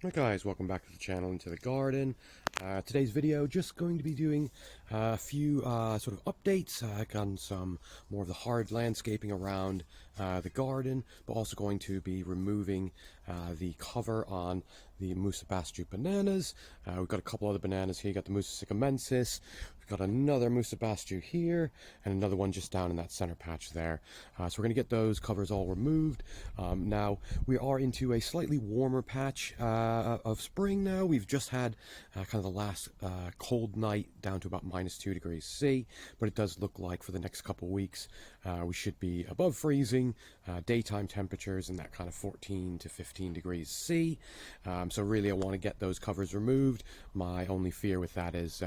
Hi guys, welcome back to the channel and to the garden. Today's video just going to be doing a few sort of updates on some more of the hard landscaping around the garden, but also going to be removing the cover on the musa basjoo bananas. We've got a couple other bananas here. You got the musa sycamensis. We've got another musa basjoo here and another one just down in that center patch there. So we're going to get those covers all removed. Now we are into a slightly warmer patch of spring now. We've just had kind of the last cold night down to about -2 degrees C, but it does look like for the next couple of weeks we should be above freezing, daytime temperatures in that kind of 14 to 15 degrees C. So really I want to get those covers removed. My only fear with that is,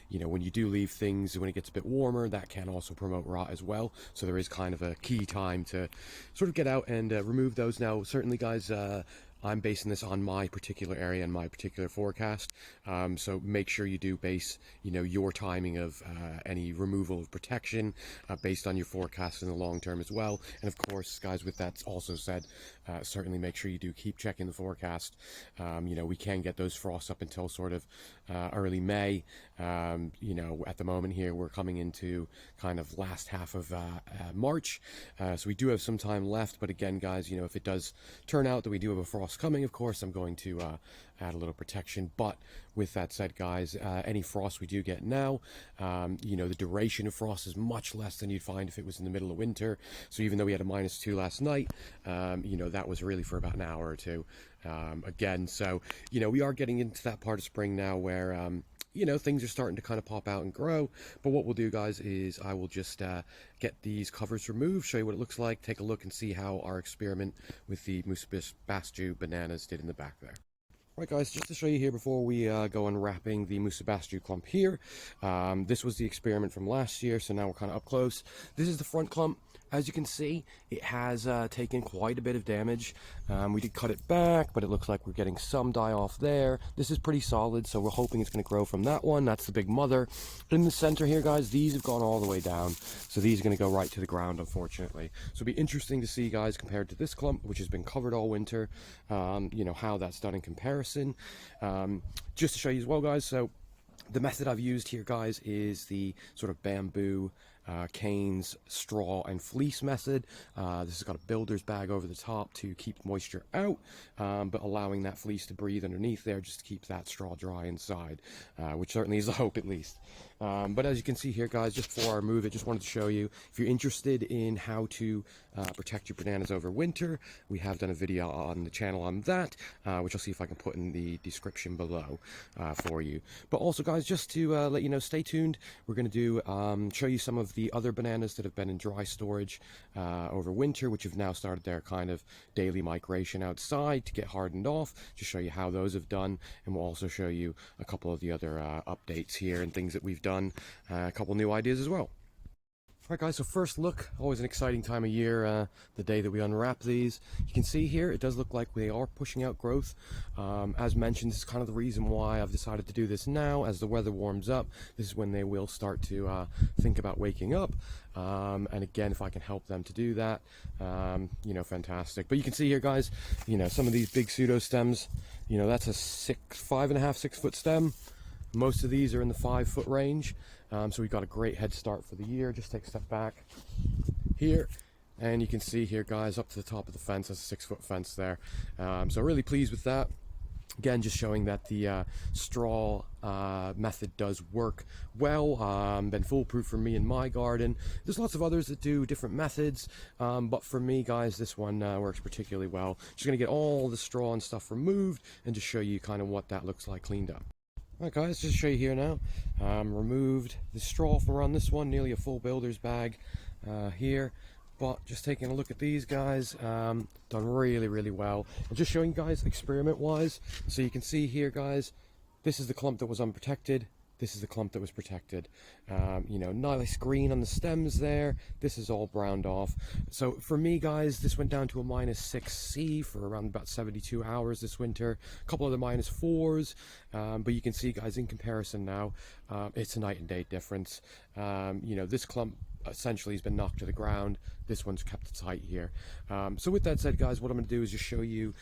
you know, when you do leave things when it gets a bit warmer, that can also promote rot as well. So there is kind of a key time to sort of get out and remove those. Now certainly guys, I'm basing this on my particular area and my particular forecast, so make sure you do base, you know, your timing of any removal of protection based on your forecast in the long term as well. And of course, guys, with that also said, certainly make sure you do keep checking the forecast. You know, we can get those frosts up until sort of early May. You know, at the moment here, we're coming into kind of last half of March, so we do have some time left. But again, guys, you know, if it does turn out that we do have a frost coming, of course I'm going to add a little protection. But with that said, guys, any frost we do get now, you know, the duration of frost is much less than you'd find if it was in the middle of winter. So even though we had a -2 last night, you know, that was really for about an hour or two. Again, so you know, we are getting into that part of spring now where you know, things are starting to kind of pop out and grow. But what we'll do, guys, is I will just get these covers removed, show you what it looks like, take a look and see how our experiment with the musa basjoo bananas did in the back there. Right guys, just to show you here before we go unwrapping the musa basjoo clump here, this was the experiment from last year, so now we're kind of up close. This is the front clump. As you can see, it has taken quite a bit of damage. We did cut it back, but it looks like we're getting some die off there. This is pretty solid, so we're hoping it's going to grow from that one. That's the big mother. In the center here, guys, these have gone all the way down, so these are going to go right to the ground, unfortunately. So it'll be interesting to see, guys, compared to this clump, which has been covered all winter, you know, how that's done in comparison. Just to show you as well, guys, so the method I've used here, guys, is the sort of bamboo, canes, straw, and fleece method. This has got a builder's bag over the top to keep moisture out, but allowing that fleece to breathe underneath there just to keep that straw dry inside, which certainly is the hope, at least. But as you can see here, guys, just before I remove it, just wanted to show you, if you're interested in how to protect your bananas over winter, we have done a video on the channel on that, which I'll see if I can put in the description below for you. But also, guys, just to let you know, stay tuned. We're going to do show you some of the other bananas that have been in dry storage over winter, which have now started their kind of daily migration outside to get hardened off. Just show you how those have done, and we'll also show you a couple of the other updates here and things that we've done, a couple new ideas as well. Alright guys, so first look, always an exciting time of year, the day that we unwrap these. You can see here, it does look like they are pushing out growth. As mentioned, this is kind of the reason why I've decided to do this now. As the weather warms up, this is when they will start to think about waking up. And again, if I can help them to do that, you know, fantastic. But you can see here, guys, you know, some of these big pseudo stems, you know, that's a 5.5, 6 foot stem. Most of these are in the 5 foot range, so we've got a great head start for the year. Just take a step back here, and you can see here, guys, up to the top of the fence. That's a 6 foot fence there. So really pleased with that. Again, just showing that the straw method does work well. Been foolproof for me in my garden. There's lots of others that do different methods, but for me, guys, this one works particularly well. Just gonna get all the straw and stuff removed and just show you kind of what that looks like cleaned up. Alright guys, just to show you here now, removed the straw from around this one, nearly a full builder's bag here, but just taking a look at these guys, done really well. And just showing you guys experiment wise, so you can see here, guys, this is the clump that was unprotected. This is the clump that was protected. You know, nice green on the stems there. This is all browned off. So for me, guys, this went down to a -6C for around about 72 hours this winter. A couple other -4s. But you can see, guys, in comparison now, it's a night and day difference. You know, this clump essentially has been knocked to the ground. this one's kept tight here. So with that said, guys, what I'm going to do is just show you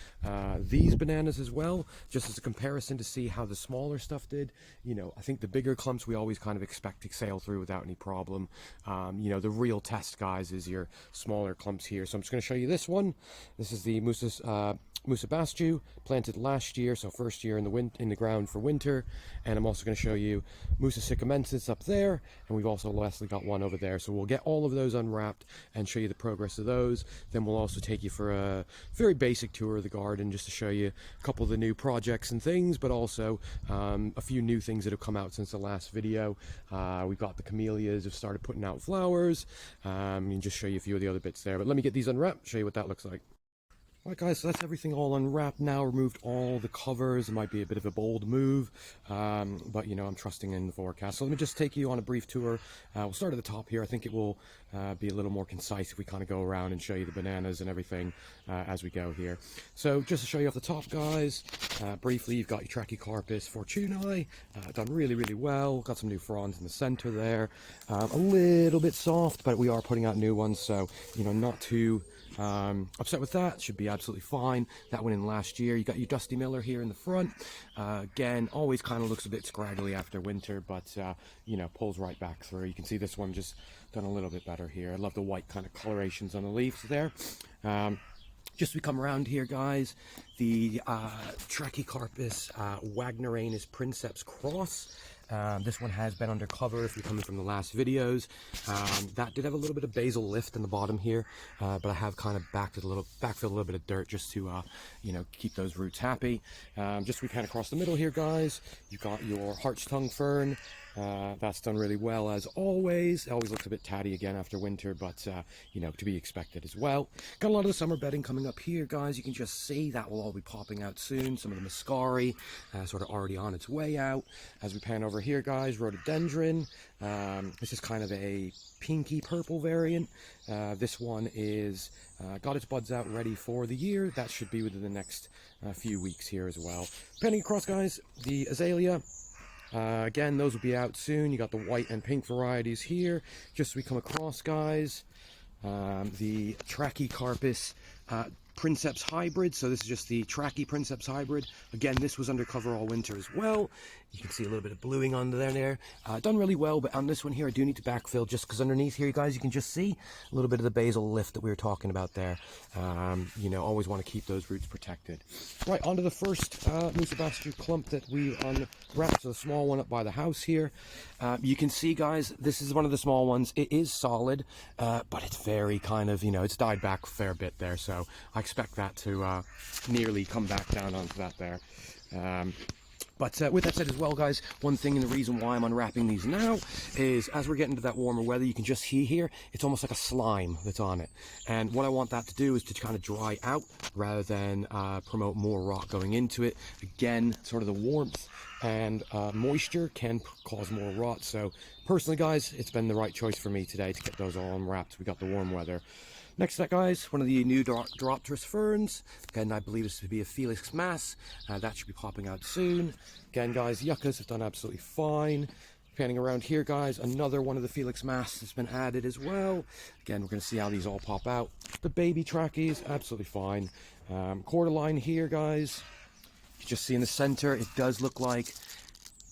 these bananas as well, just as a comparison to see how the smaller stuff did. You know, I think the bigger clumps we always kind of expect to sail through without any problem. You know, the real test, guys, is your smaller clumps here. So I'm just going to show you this one. This is the musa basjoo, planted last year, so first year in the ground for winter. And I'm also going to show you musa sycamensis up there, and we've also lastly got one over there. So we'll get all of those unwrapped and show you the progress of those. Then we'll also take you for a very basic tour of the garden, just to show you a couple of the new projects and things, but also a few new things that have come out since the last video. We've got the camellias have started putting out flowers, and just show you a few of the other bits there. But let me get these unwrapped, show you what that looks like. Alright guys, so that's everything all unwrapped now, removed all the covers. It might be a bit of a bold move, but you know, I'm trusting in the forecast. So let me just take you on a brief tour. We'll start at the top here. I think it will be a little more concise if we kind of go around and show you the bananas and everything as we go here. So just to show you off the top, guys, briefly, you've got your Trachycarpus fortunei, done really, really well. Got some new fronds in the center there. A little bit soft, but we are putting out new ones, so you know, not too upset with that. Should be absolutely fine. That went in last year. You got your Dusty Miller here in the front. Again, always kind of looks a bit scraggly after winter, but you know, pulls right back through. You can see this one just done a little bit better here. I love the white kind of colorations on the leaves there. Just as we come around here, guys, the Trachycarpus wagneranus princeps cross. This one has been undercover if you're coming from the last videos. That did have a little bit of basal lift in the bottom here, but I have kind of backfilled a little bit of dirt just to you know, keep those roots happy. Just we kind of across the middle here, guys, you've got your hart's tongue fern. That's done really well as always. It always looks a bit tatty again after winter, but you know, to be expected as well. Got a lot of the summer bedding coming up here, guys. You can just see that will all be popping out soon. Some of the muscari sort of already on its way out. As we pan over here, guys, rhododendron. This is kind of a pinky purple variant. This one is got its buds out ready for the year. That should be within the next few weeks here as well. Panning across, guys, the azalea. Again, those will be out soon. You got the white and pink varieties here. Just as we come across, guys, the Trachycarpus princeps hybrid. So this is just the Trachy princeps hybrid. Again, this was undercover all winter as well. You can see a little bit of bluing on there. Done really well, but on this one here, I do need to backfill just because underneath here, you guys, you can just see a little bit of the basal lift that we were talking about there. You know, always want to keep those roots protected. Right, on to the first musa basjoo clump that we unwrapped, so the small one up by the house here. You can see, guys, this is one of the small ones. It is solid, but it's very kind of, you know, it's died back a fair bit there, so I expect that to nearly come back down onto that there. But with that said as well, guys, one thing and the reason why I'm unwrapping these now is as we're getting to that warmer weather, you can just see here, it's almost like a slime that's on it. And what I want that to do is to kind of dry out rather than promote more rot going into it. Again, sort of the warmth and moisture can cause more rot. So personally, guys, it's been the right choice for me today to get those all unwrapped. We got the warm weather. Next to that, guys, one of the new Diropterus ferns. Again, I believe this to be a Felix mass. That should be popping out soon. Again, guys, yuccas have done absolutely fine. Panning around here, guys, another one of the Felix mass has been added as well. Again, we're going to see how these all pop out. The baby trackies, absolutely fine. Cordyline here, guys. You just see in the center, it does look like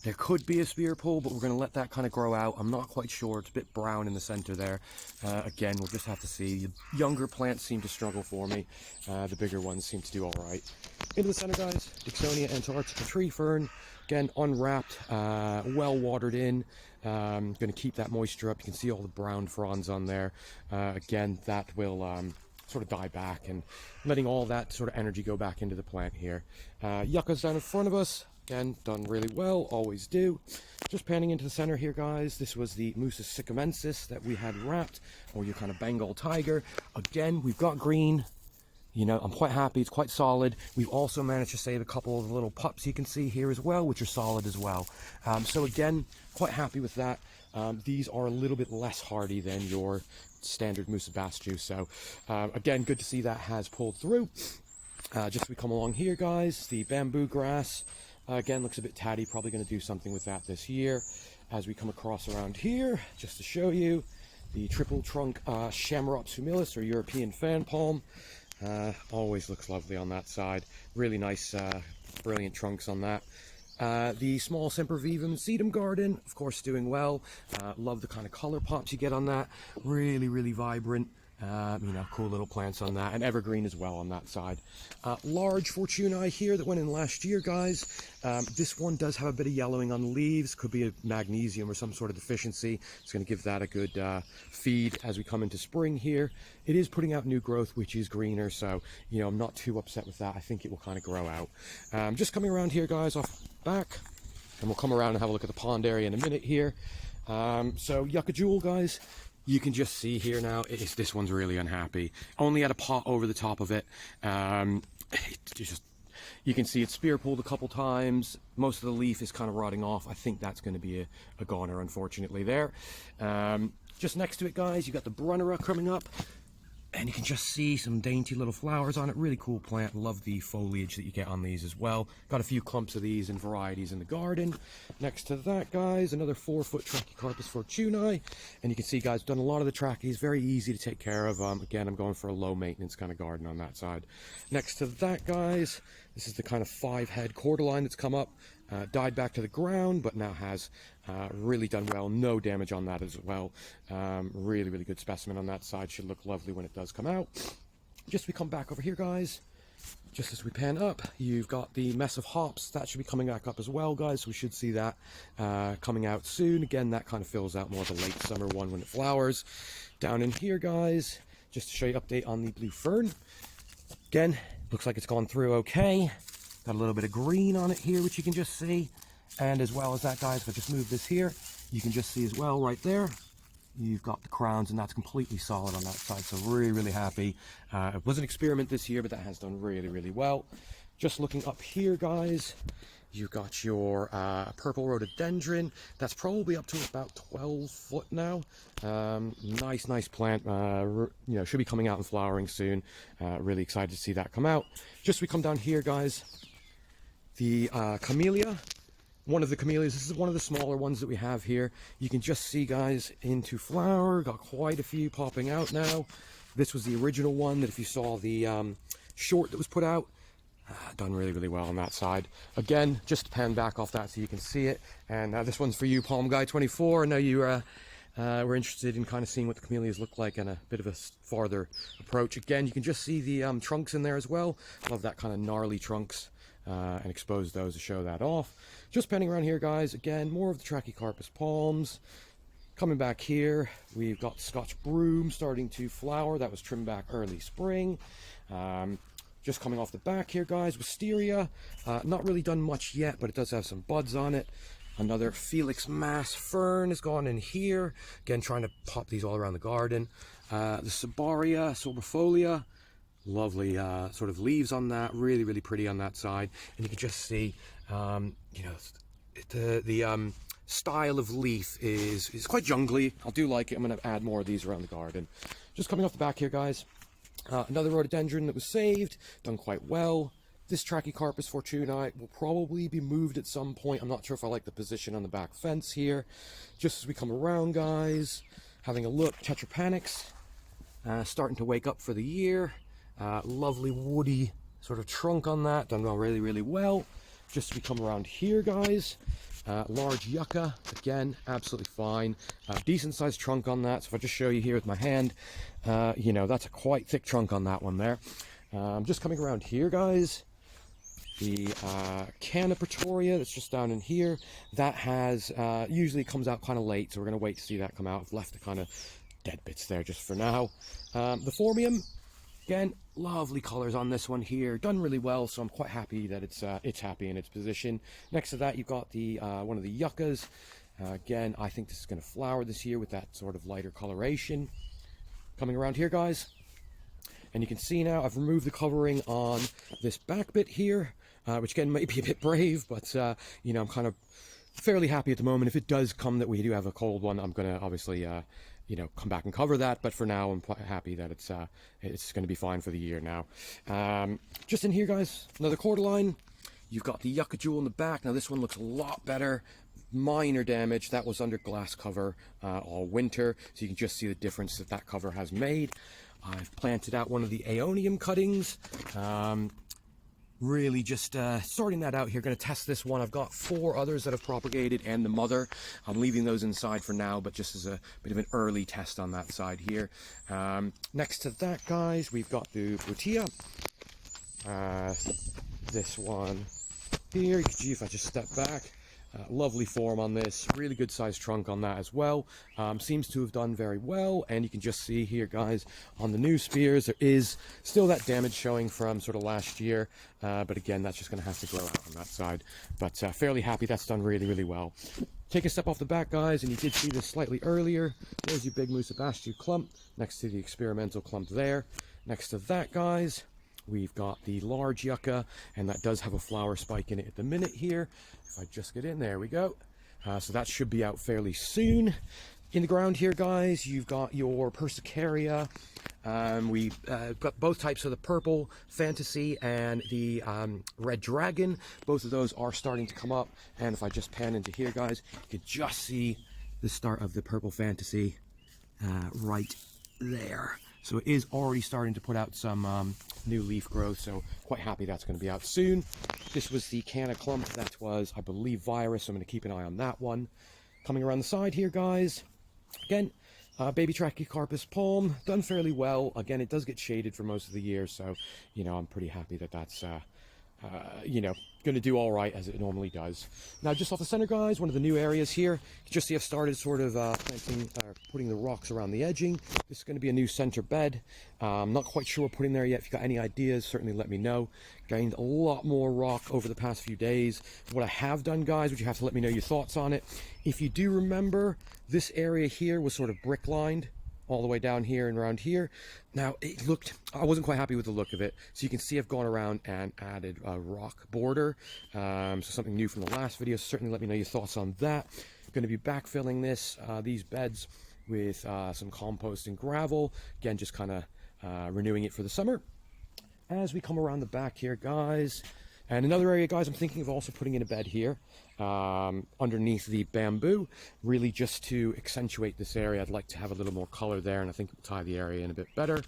there could be a spear pull, but we're going to let that kind of grow out. I'm not quite sure. It's a bit brown in the center there. Again, we'll just have to see. The younger plants seem to struggle for me. The bigger ones seem to do all right. Into the center, guys, Dixonia antarctica tree fern. Again, unwrapped, well watered in. Going to keep that moisture up. You can see all the brown fronds on there. Again, that will sort of die back and letting all that sort of energy go back into the plant here. Yuccas down in front of us. Again, done really well, always do. Just panning into the center here, guys. This was the musa sycamensis that we had wrapped, or your kind of Bengal tiger. Again, we've got green. You know, I'm quite happy. It's quite solid. We've also managed to save a couple of little pups you can see here as well, which are solid as well. So again, quite happy with that. These are a little bit less hardy than your standard musa basjoo. So again, good to see that has pulled through. Just as we come along here, guys, the bamboo grass. Again, looks a bit tatty, probably going to do something with that this year. As we come across around here, just to show you, the triple trunk Shamrops humilis, or European fan palm. Always looks lovely on that side. Really nice, brilliant trunks on that. The small sempervivum sedum garden, of course, doing well. Love the kind of color pops you get on that. Really vibrant. You know, cool little plants on that, and evergreen as well on that side. Large Fortunae here that went in last year, guys. This one does have a bit of yellowing on the leaves. Could be a magnesium or some sort of deficiency. It's going to give that a good feed as we come into spring here. It is putting out new growth, which is greener, so, you know, I'm not too upset with that. I think it will kind of grow out. Just coming around here, guys, off back, and we'll come around and have a look at the pond area in a minute here. So Yucca Jewel, guys. You can just see here now, this one's really unhappy. Only had a pot over the top of it. You can see it's spear pulled a couple times. Most of the leaf is kind of rotting off. I think that's going to be a goner, unfortunately, there. Just next to it, guys, you got the Brunnera coming up. And you can just see some dainty little flowers on it. Really cool plant. Love the foliage that you get on these as well. Got a few clumps of these in varieties in the garden. Next to that, guys, another 4-foot Trachycarpus fortunei. And you can see, guys, done a lot of the trackies. Very easy to take care of. Again, I'm going for a low maintenance kind of garden on that side. Next to that, guys, this is the kind of 5-head cordyline that's come up. Died back to the ground, but now has really done well. No damage on that as well. Really good specimen on that side. Should look lovely when it does come out. Just we come back over here, guys. Just as we pan up, you've got the mess of hops. That should be coming back up as well, guys. We should see that coming out soon. Again, that kind of fills out more of a late summer one when it flowers. Down in here, guys, just to show you update on the blue fern. Again, looks like it's gone through okay. Got a little bit of green on it here, which you can just see. And as well as that, guys, if I just move this here, you can just see as well right there. You've got the crowns, and that's completely solid on that side. So really happy. It was an experiment this year, but that has done really well. Just looking up here, guys, you've got your purple rhododendron. That's probably up to about 12 foot now. Nice plant. You know, should be coming out and flowering soon. Really excited to see that come out. Just we come down here, guys. The camellia, one of the camellias, this is one of the smaller ones that we have here. You can just see, guys, into flower. Got quite a few popping out now. This was the original one that if you saw the short that was put out, done really well on that side. Again, just to pan back off that so you can see it. And this one's for you, Palm Guy 24. I know you were interested in kind of seeing what the camellias look like and a bit of a farther approach. Again, you can just see the trunks in there as well. Love that kind of gnarly trunks. And expose those to show that off. Just panning around here, guys. Again, more of the Trachycarpus palms. Coming back here, we've got Scotch broom starting to flower. That was trimmed back early spring. Just coming off the back here, guys, wisteria. Not really done much yet, but it does have some buds on it. Another Felix mass fern has gone in here. Again, trying to pop these all around the garden. The Cibaria sobrifolia. Lovely sort of leaves on that, really pretty on that side. And you can just see, you know, the style of leaf is quite jungly. I do like it. I'm going to add more of these around the garden. Just coming off the back here, guys. Another rhododendron that was saved, done quite well. This Trachycarpus fortunei will probably be moved at some point. I'm not sure if I like the position on the back fence here. Just as we come around, guys, having a look, Tetrapanax, starting to wake up for the year. Lovely woody sort of trunk on that, done really well. Just as we come around here, guys, large yucca, again, absolutely fine. Decent sized trunk on that. So if I just show you here with my hand, you know, that's a quite thick trunk on that one there. Just coming around here, guys, the Canna Pretoria that's just down in here, that has usually comes out kind of late, so we're going to wait to see that come out. I've left the kind of dead bits there just for now. The Formium, again, lovely colors on this one here, done really well, so I'm quite happy that it's happy in its position. Next to that, you've got the one of the yuccas. Again, I think this is going to flower this year with that sort of lighter coloration. Coming around here, guys, and you can see now I've removed the covering on this back bit here, which again might be a bit brave, but you know, I'm kind of fairly happy at the moment. If it does come that we do have a cold one, I'm going to obviously you know, come back and cover that, but for now I'm quite happy that it's going to be fine for the year now. Just in here, guys, another cordyline. You've got the Yucca Jewel in the back. Now this one looks a lot better. minor damage. That was under glass cover all winter, so you can just see the difference that that cover has made. I've planted out one of the aeonium cuttings. Really just sorting that out here. Going to test this one. I've got 4 others that have propagated and the mother. I'm leaving those inside for now, but just as a bit of an early test on that side here. Next to that, guys, we've got the Blutia. This one here, you can see if I just step back. Lovely form on this, really good sized trunk on that as well. Seems to have done very well, and you can just see here, guys, on the new spears there is still that damage showing from sort of last year, but again, that's just going to have to grow out on that side. But fairly happy that's done really well. Take a step off the back, guys, and you did see this slightly earlier. There's your big musa basjoo clump next to the experimental clump there. Next to that, guys, we've got the large yucca, and that does have a flower spike in it at the minute here. If I just get in, there we go. So that should be out fairly soon. In the ground here, guys, you've got your Persicaria. We've got both types of the purple fantasy and the red dragon. Both of those are starting to come up. And if I just pan into here, guys, you can just see the start of the purple fantasy right there. So it is already starting to put out some new leaf growth, so quite happy that's going to be out soon. This was the canna clump that was, I believe, virus, so I'm going to keep an eye on that one. Coming around the side here, guys, again, baby Trachycarpus palm, done fairly well. Again, it does get shaded for most of the year, so, you know, I'm pretty happy that that's, you know, going to do all right as it normally does. Now, just off the center, guys, one of the new areas here, you just see I've started sort of planting, putting the rocks around the edging. This is going to be a new center bed. I'm not quite sure what putting there yet. If you've got any ideas, certainly let me know. Gained a lot more rock over the past few days. What I have done, guys, which you have to let me know your thoughts on it. If you do remember, this area here was sort of brick lined all the way down here and around here. Now, it looked, I wasn't quite happy with the look of it. So you can see I've gone around and added a rock border. So something new from the last video. So certainly let me know your thoughts on that. Going to be backfilling these beds with some compost and gravel. Again, just kind of renewing it for the summer. As we come around the back here, guys, and another area, guys, I'm thinking of also putting in a bed here underneath the bamboo, really just to accentuate this area. I'd like to have a little more color there, and I think it'll tie the area in a bit better.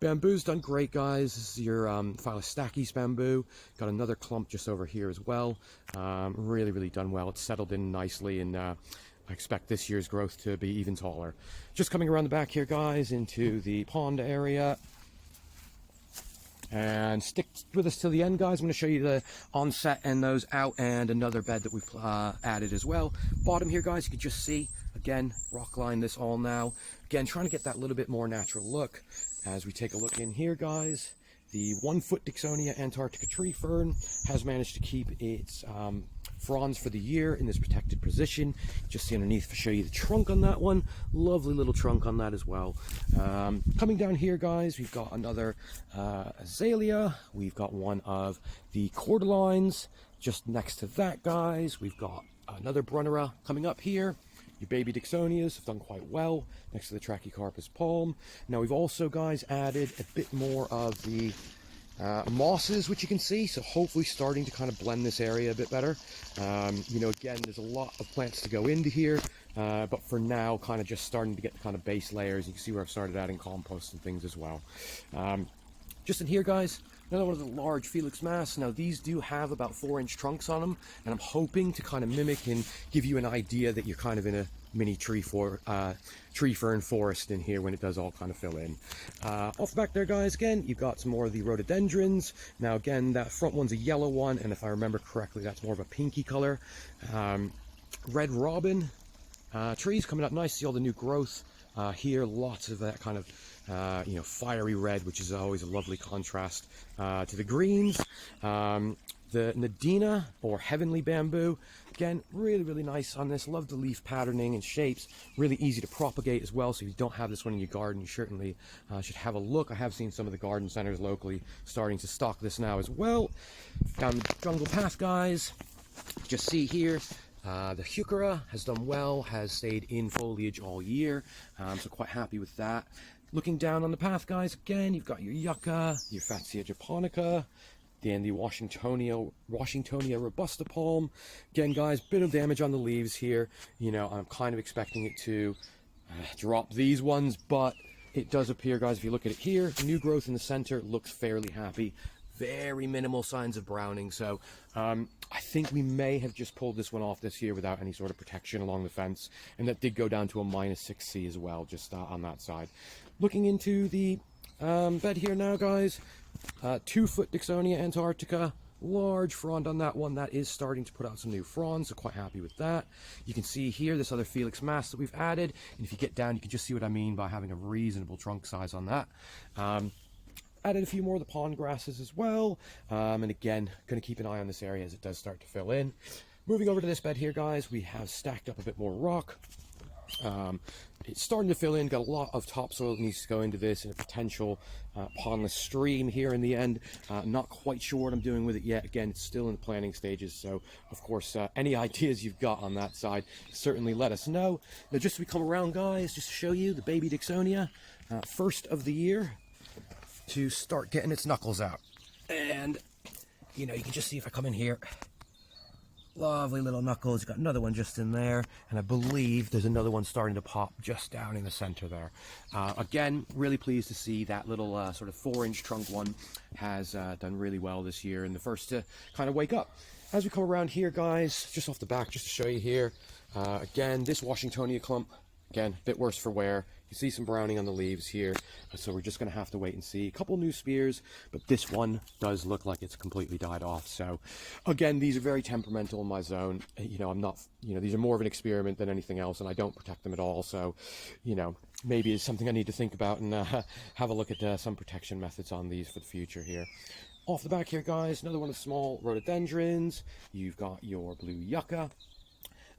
Bamboo's done great, guys. This is your Phyllostaches bamboo. Got another clump just over here as well. Really done well. It's settled in nicely, and I expect this year's growth to be even taller. Just coming around the back here, guys, into the pond area. And stick with us till the end, guys. I'm going to show you the onset and those out, and another bed that we've added as well. Bottom here, guys, you can just see, again, rock line this all now. Again, trying to get that little bit more natural look. As we take a look in here, guys, the 1-foot Dixonia Antarctica tree fern has managed to keep its fronds for the year in this protected position. Just see underneath to show you the trunk on that one. Lovely little trunk on that as well. Coming down here, guys, we've got another azalea. We've got one of the cordylines. Just next to that, guys, we've got another brunnera coming up here. Your baby Dixonias have done quite well next to the Trachycarpus palm. Now we've also, guys, added a bit more of the mosses, which you can see, so hopefully starting to kind of blend this area a bit better. You know, again, there's a lot of plants to go into here, but for now, kind of just starting to get the kind of base layers. You can see where I've started adding compost and things as well. Just in here, guys, another one of the large Felix mass. Now, these do have about 4-inch trunks on them, and I'm hoping to kind of mimic and give you an idea that you're kind of in a mini tree fern forest in here when it does all kind of fill in. Off the back there, guys, again, you've got some more of the rhododendrons. Now, again, that front one's a yellow one, and if I remember correctly, that's more of a pinky color. Red robin trees coming up nice. See all the new growth here. Lots of that kind of you know, fiery red, which is always a lovely contrast to the greens. The Nadina, or heavenly bamboo, again, really nice on this. Love the leaf patterning and shapes. Really easy to propagate as well, so if you don't have this one in your garden, you certainly should have a look. I have seen some of the garden centers locally starting to stock this now as well. Down the jungle path, guys, just see here, the heuchera has done well, has stayed in foliage all year, so quite happy with that. Looking down on the path, guys, again, you've got your yucca, your Fatsia japonica, Then the Washingtonia robusta palm. Again, guys, bit of damage on the leaves here. You know, I'm kind of expecting it to drop these ones, but it does appear, guys, if you look at it here, new growth in the center looks fairly happy. Very minimal signs of browning, so I think we may have just pulled this one off this year without any sort of protection along the fence, and that did go down to a -6C as well, just on that side. Looking into the bed here now, guys, 2-foot Dicksonia antarctica, large frond on that one. That is starting to put out some new fronds, so quite happy with that. You can see here this other Felix mass that we've added, and if you get down, you can just see what I mean by having a reasonable trunk size on that. Added a few more of the pond grasses as well, and again, going to keep an eye on this area as it does start to fill in. Moving over to this bed here, guys, we have stacked up a bit more rock. It's starting to fill in, got a lot of topsoil that needs to go into this, and a potential pondless stream here in the end. Not quite sure what I'm doing with it yet. Again, it's still in the planning stages, so of course any ideas you've got on that side, certainly let us know. Now, just as we come around, guys, just to show you the baby Dicksonia, first of the year to start getting its knuckles out. And you know, you can just see if I come in here, lovely little knuckles. Got another one just in there, and I believe there's another one starting to pop just down in the center there. Again, really pleased to see that little sort of 4-inch trunk one has done really well this year, and the first to kind of wake up. As we come around here, guys, just off the back, just to show you here, again, this Washingtonia clump, again, a bit worse for wear. You see some browning on the leaves here, so we're just going to have to wait and see. A couple new spears, but this one does look like it's completely died off. So again, these are very temperamental in my zone. You know, I'm not, you know, these are more of an experiment than anything else, and I don't protect them at all. So, you know, maybe it's something I need to think about and have a look at some protection methods on these for the future here. Off the back here, guys, another one of small rhododendrons. You've got your blue yucca.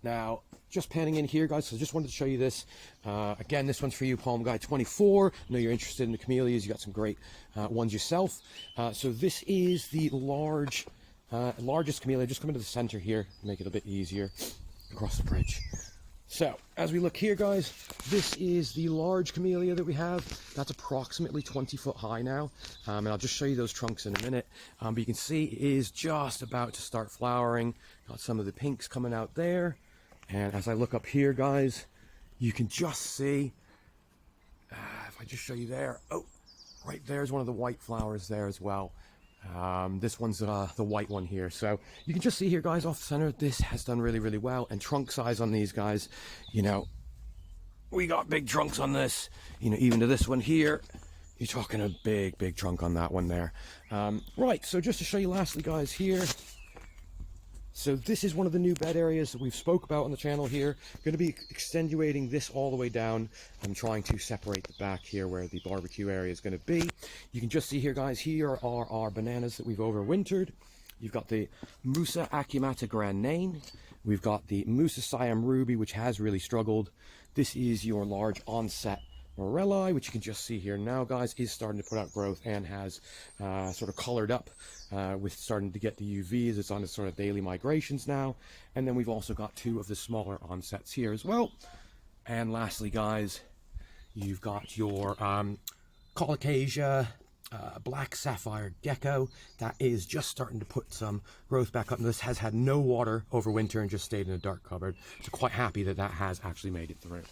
Now, just panning in here, guys, so just wanted to show you this. Again, this one's for you, Palm Guy 24. I know you're interested in the camellias. You got some great ones yourself. So this is the largest camellia. Just come into the center here, make it a bit easier across the bridge. So, as we look here, guys, this is the large camellia that we have. That's approximately 20 foot high now. And I'll just show you those trunks in a minute. But you can see it is just about to start flowering. Got some of the pinks coming out there. And as I look up here, guys, you can just see, if I just show you there, oh, right there's one of the white flowers there as well. This one's the white one here. So you can just see here, guys, off the center, this has done really, really well. And trunk size on these guys, you know, we got big trunks on this, you know, even to this one here. You're talking a big, big trunk on that one there. Right, so just to show you lastly, guys, here. So this is one of the new bed areas that we've spoke about on the channel here. Going to be extenuating this all the way down. I'm trying to separate the back here where the barbecue area is going to be. You can just see here, guys, here are our bananas that we've overwintered. You've got the Musa Acumata Grand Nain. We've got the Musa Siam Ruby, which has really struggled. This is your large onset Morelli, which you can just see here now, guys, is starting to put out growth and has sort of colored up with starting to get the UVs. It's on its sort of daily migrations now. And then we've also got 2 of the smaller onsets here as well. And lastly, guys, you've got your Colocasia black sapphire gecko that is just starting to put some growth back up. And this has had no water over winter and just stayed in a dark cupboard. So quite happy that that has actually made it through.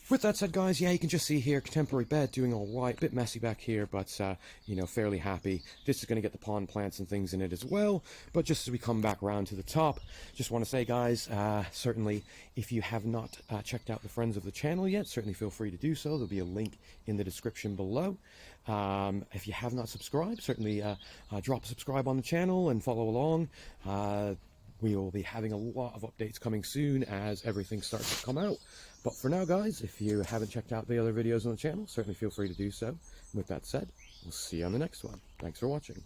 With that said, guys, yeah, you can just see here, contemporary bed doing all right. Bit messy back here, but, you know, fairly happy. This is going to get the pond plants and things in it as well. But just as we come back around to the top, just want to say, guys, certainly, if you have not checked out the friends of the channel yet, certainly feel free to do so. There'll be a link in the description below. If you have not subscribed, certainly drop a subscribe on the channel and follow along. We will be having a lot of updates coming soon as everything starts to come out. But for now, guys, if you haven't checked out the other videos on the channel, certainly feel free to do so. With that said, we'll see you on the next one. Thanks for watching.